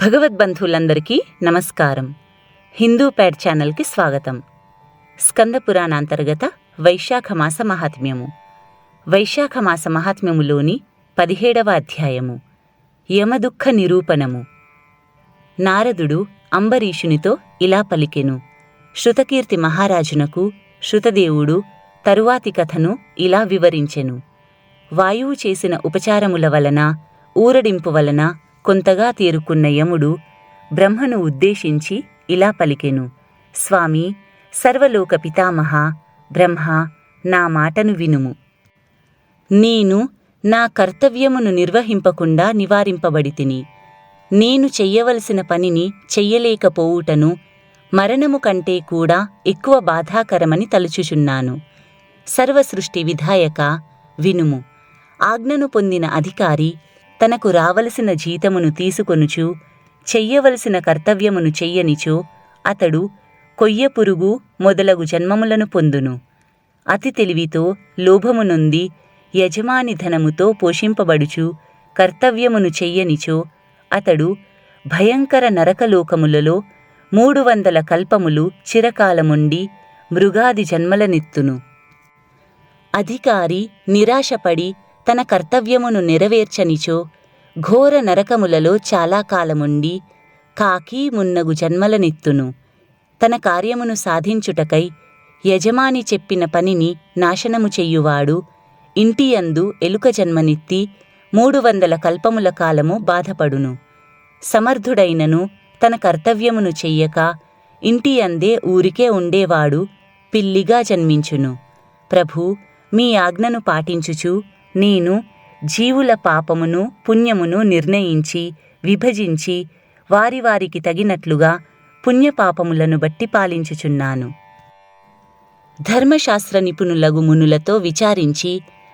భగవద్బంధువులందరికీ నమస్కారం. హిందూ ప్యాడ్ ఛానల్కి స్వాగతం. స్కంద పురాణాంతర్గత వైశాఖమాస మహాత్మ్యము. వైశాఖమాస మహాత్మ్యములోని 17వ అధ్యాయము యమదుఃఖ నిరూపణము. నారదుడు అంబరీషునితో ఇలా పలికెను. శృతకీర్తి మహారాజునకు శృతదేవుడు తరువాతి కథను ఇలా వివరించెను. వాయువు చేసిన ఉపచారముల వలన ఊరడింపు వలన కొంతగా తేరుకున్న యముడు బ్రహ్మను ఉద్దేశించి ఇలా పలికెను. స్వామి, సర్వలోక పితామహ బ్రహ్మ, నా మాటను వినుము. నేను నా కర్తవ్యమును నిర్వహింపకుండా నివారింపబడితిని. నేను చెయ్యవలసిన పనిని చెయ్యలేకపోవుటను మరణము కంటే కూడా ఎక్కువ బాధాకరమని తలుచుచున్నాను. సర్వసృష్టి విధాయక వినుము. ఆజ్ఞను పొందిన అధికారి తనకు రావలసిన జీతమును తీసుకొనుచు చెయ్యవలసిన కర్తవ్యమును చెయ్యనిచో అతడు కొయ్యపురుగు మొదలగు జన్మములను పొందును. అతి తెలివితో లోభము నొంది యజమాని ధనముతో పోషింపబడుచు కర్తవ్యమును చెయ్యనిచో అతడు భయంకర నరకలోకములలో 300 కల్పములు చిరకాలముండి మృగాది జన్మలనెత్తును. అధికారి నిరాశపడి తన కర్తవ్యమును నెరవేర్చనిచో ఘోర నరకములలో చాలా కాలముండి కాకి మున్నగు జన్మలనెత్తును. తన కార్యమును సాధించుటకై యజమాని చెప్పిన పనిని నాశనము చెయ్యువాడు ఇంటియందు ఎలుక జన్మనెత్తి 300 కల్పముల కాలము బాధపడును. సమర్థుడైనను తన కర్తవ్యమును చెయ్యక ఇంటియందే ఊరికే ఉండేవాడు పిల్లిగా జన్మించును. ప్రభూ, మీ ఆజ్ఞను పాటించుచు నేను జీవుల పాపమును పుణ్యమును నిర్ణయించి విభజించి వారి వారికి తగినట్లుగా పుణ్యపాపములను బట్టి పాలించుచున్నాను. ధర్మశాస్త్ర నిపుణులగు మునులతో విచారించి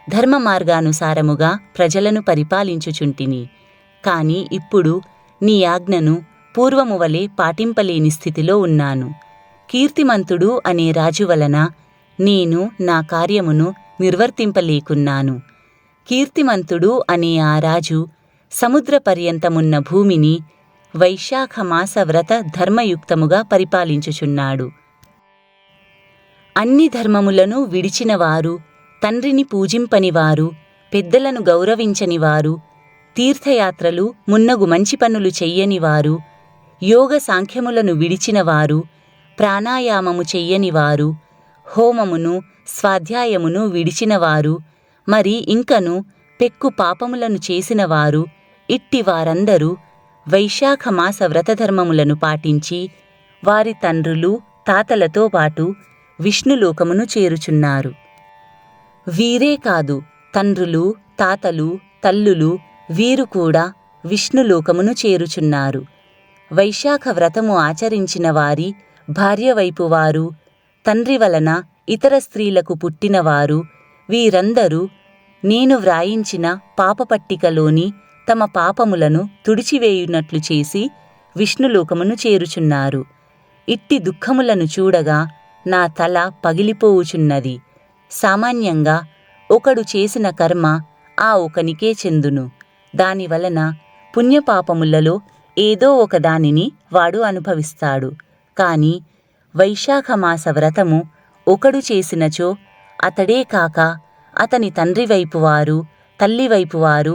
ధర్మ మార్గానుసారముగా ప్రజలను పరిపాలించుచుంటిని. కాని ఇప్పుడు నీ ఆజ్ఞను పూర్వము వలె పాటింపలేని స్థితిలో ఉన్నాను. కీర్తిమంతుడు అనే రాజు వలన నేను నా కార్యమును నిర్వర్తింపలేకున్నాను. కీర్తిమంతుడు అనే ఆ రాజు సముద్ర పర్యంతమున్న భూమిని వైశాఖమాస వ్రత ధర్మయుక్తముగా పరిపాలించుచున్నాడు. అన్ని ధర్మములను విడిచినవారు, తండ్రిని పూజింపనివారు, పెద్దలను గౌరవించనివారు, తీర్థయాత్రలు మున్నగు మంచి పనులు చెయ్యనివారు, యోగ సాంఖ్యములను విడిచినవారు, ప్రాణాయామము చెయ్యనివారు, హోమమును స్వాధ్యాయమును విడిచినవారు, మరి ఇంకను పెక్కు పాపములను చేసినవారు, ఇట్టి వారందరూ వైశాఖమాస వ్రతధర్మములను పాటించి వారి తండ్రులు తాతలతో పాటు విష్ణులోకమును చేరుచున్నారు. వీరే కాదు, తండ్రులు తాతలు తల్లులు వీరు కూడా విష్ణులోకమును చేరుచున్నారు. వైశాఖ వ్రతము ఆచరించిన వారి భార్య వైపు వారు, తండ్రి వలన ఇతర స్త్రీలకు పుట్టినవారు వీరందరూ నేను వ్రాయించిన పాపపట్టికలోని తమ పాపములను తుడిచివేయునట్లు చేసి విష్ణులోకమును చేరుచున్నారు. ఇట్టి దుఃఖములను చూడగా నా తల పగిలిపోవుచున్నది. సామాన్యంగా ఒకడు చేసిన కర్మ ఆ ఒకనికే చెందును. దానివలన పుణ్యపాపములలో ఏదో ఒక దానిని వాడు అనుభవిస్తాడు. కాని వైశాఖమాస వ్రతము ఒకడు చేసినచో అతడే కాక అతని తండ్రి వైపువారు తల్లివైపువారు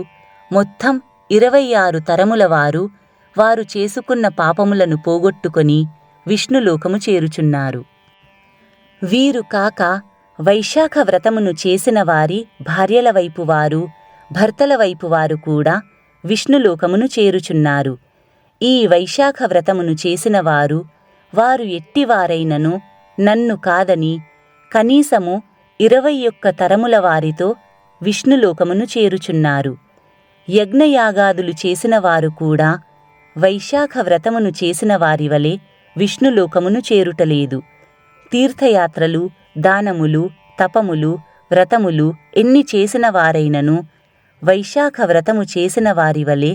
మొత్తం 26 తరముల వారు వారు చేసుకున్న పాపములను పోగొట్టుకొని విష్ణులోకము చేరుచున్నారు. వీరు కాక వైశాఖ వ్రతమును చేసిన వారి భార్యల వైపువారు భర్తల వైపువారు కూడా విష్ణులోకమును చేరుచున్నారు. ఈ వైశాఖ వ్రతమును చేసిన వారు ఎట్టివారైనను నన్ను కాదని కనీసము 21 తరముల వారితో విష్ణులోకమును చేరుచున్నారు. యజ్ఞయాగాదులు చేసిన వారు కూడా వైశాఖ వ్రతమును చేసిన వారి వలె విష్ణులోకమును చేరుటలేదు. తీర్థయాత్రలు దానములు తపములు వ్రతములు ఎన్ని చేసిన వారైనను వైశాఖ వ్రతము చేసిన వారి వలె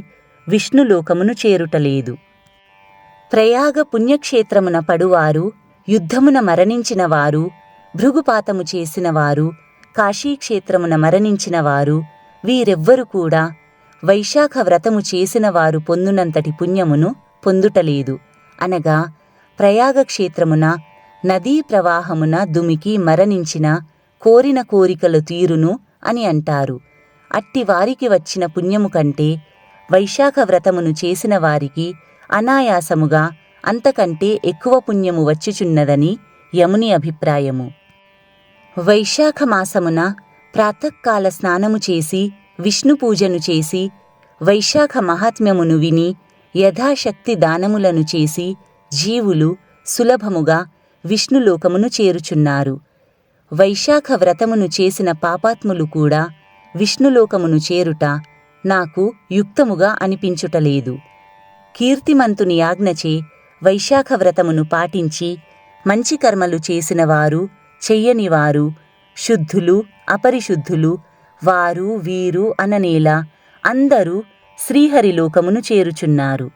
విష్ణులోకమును చేరుటలేదు. ప్రయాగ పుణ్యక్షేత్రమున పడువారు, యుద్ధమున మరణించినవారు, భృగుపాతము చేసినవారు, కాశీక్షేత్రమున మరణించినవారు వీరెవ్వరు కూడా వైశాఖ వ్రతము చేసిన వారు పొందునంతటి పుణ్యమును పొందుటలేదు. అనగా ప్రయాగక్షేత్రమున నదీ ప్రవాహమున దుమికి మరణించిన కోరిన కోరికలు తీరును అని అంటారు. అట్టి వారికి వచ్చిన పుణ్యము కంటే వైశాఖ వ్రతమును చేసిన వారికి అనాయాసముగా అంతకంటే ఎక్కువ పుణ్యము వచ్చుచున్నదని యముని అభిప్రాయము. వైశాఖ మాసమున ప్రాతఃకాల స్నానము చేసి విష్ణు పూజను చేసి వైశాఖ మహాత్మ్యమును విని యథాశక్తి దానములను చేసి జీవులు సులభముగా విష్ణులోకమును చేరుచున్నారు. వైశాఖ వ్రతమును చేసిన పాపాత్ములు కూడా విష్ణులోకమును చేరుట నాకు యుక్తముగా అనిపించుటలేదు. కీర్తిమంతుని ఆజ్ఞచే వైశాఖ వ్రతమును పాటించి మంచి కర్మలు చేసిన వారు చెయ్యనివారు, శుద్ధులు అపరిశుద్ధులు, వారు వీరు అననేలా అందరూ శ్రీహరిలోకమును చేరుచున్నారు.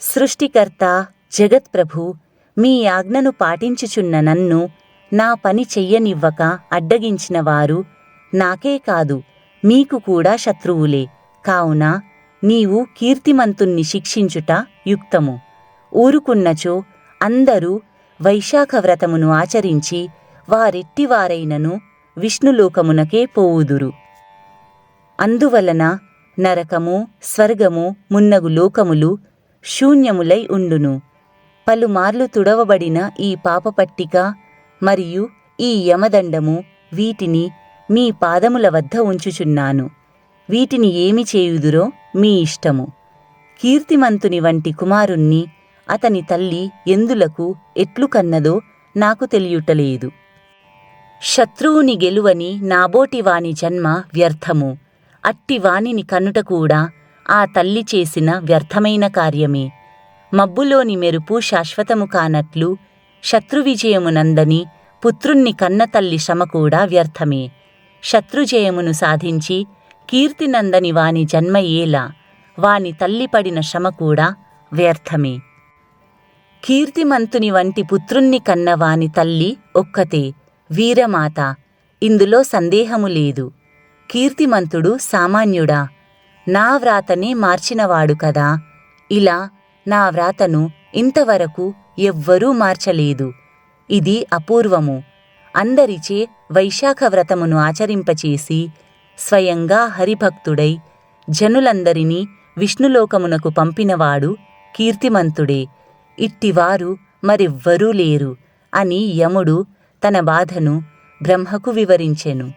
సృష్టికర్త జగత్ప్రభు మీ ఆజ్ఞను పాటించుచున్న నన్ను నా పని చెయ్యనివ్వక అడ్డగించిన వారు నాకే కాదు మీకు కూడా శత్రువులే. కావున నీవు కీర్తిమంతుణ్ణి శిక్షించుట యుక్తము. ఊరుకున్నచో అందరూ వైశాఖ వ్రతమును ఆచరించి వారెట్టివారైనను విష్ణులోకమునకే పోవుదురు. అందువలన నరకము స్వర్గము మున్నగు లోకములు శూన్యములై ఉండును. పలుమార్లు తుడవబడిన ఈ పాపపట్టిక మరియు ఈ యమదండము వీటిని మీ పాదముల వద్ద ఉంచుచున్నాను. వీటిని ఏమి చేయుదురో మీ ఇష్టము. కీర్తిమంతుని వంటి కుమారుణ్ణి అతని తల్లి ఎందులకు ఎట్లు కన్నదో నాకు తెలియుటలేదు. శత్రువుని గెలువని నాబోటివాని జన్మ వ్యర్థము. అట్టి వానిని కనుట కూడా ఆ తల్లి చేసిన వ్యర్థమైన కార్యమే. మబ్బులోని మెరుపు శాశ్వతము కానట్లు శత్రువిజయమునందని పుత్రుణ్ణి కన్న తల్లి శ్రమ కూడా వ్యర్థమే. శత్రుజయమును సాధించి కీర్తినందని వాని జన్మ ఏలా, వాని తల్లి పడిన శ్రమ కూడా వ్యర్థమే. కీర్తిమంతుని వంటి పుత్రుణ్ణి కన్న వాని తల్లి ఒక్కతే, వీరమాత. ఇందులో సందేహము లేదు. కీర్తిమంతుడు సామాన్యుడా? నా వ్రాతనే మార్చినవాడు కదా. ఇలా నా వ్రాతను ఇంతవరకు ఎవ్వరూ మార్చలేదు. ఇది అపూర్వము. అందరిచే వైశాఖ వ్రతమును ఆచరింపచేసి స్వయంగా హరిభక్తుడై జనులందరినీ విష్ణులోకమునకు పంపినవాడు కీర్తిమంతుడే. ఇట్టివారు మరెవ్వరూ లేరు అని యముడు తన బాధను బ్రహ్మకు వివరించెను.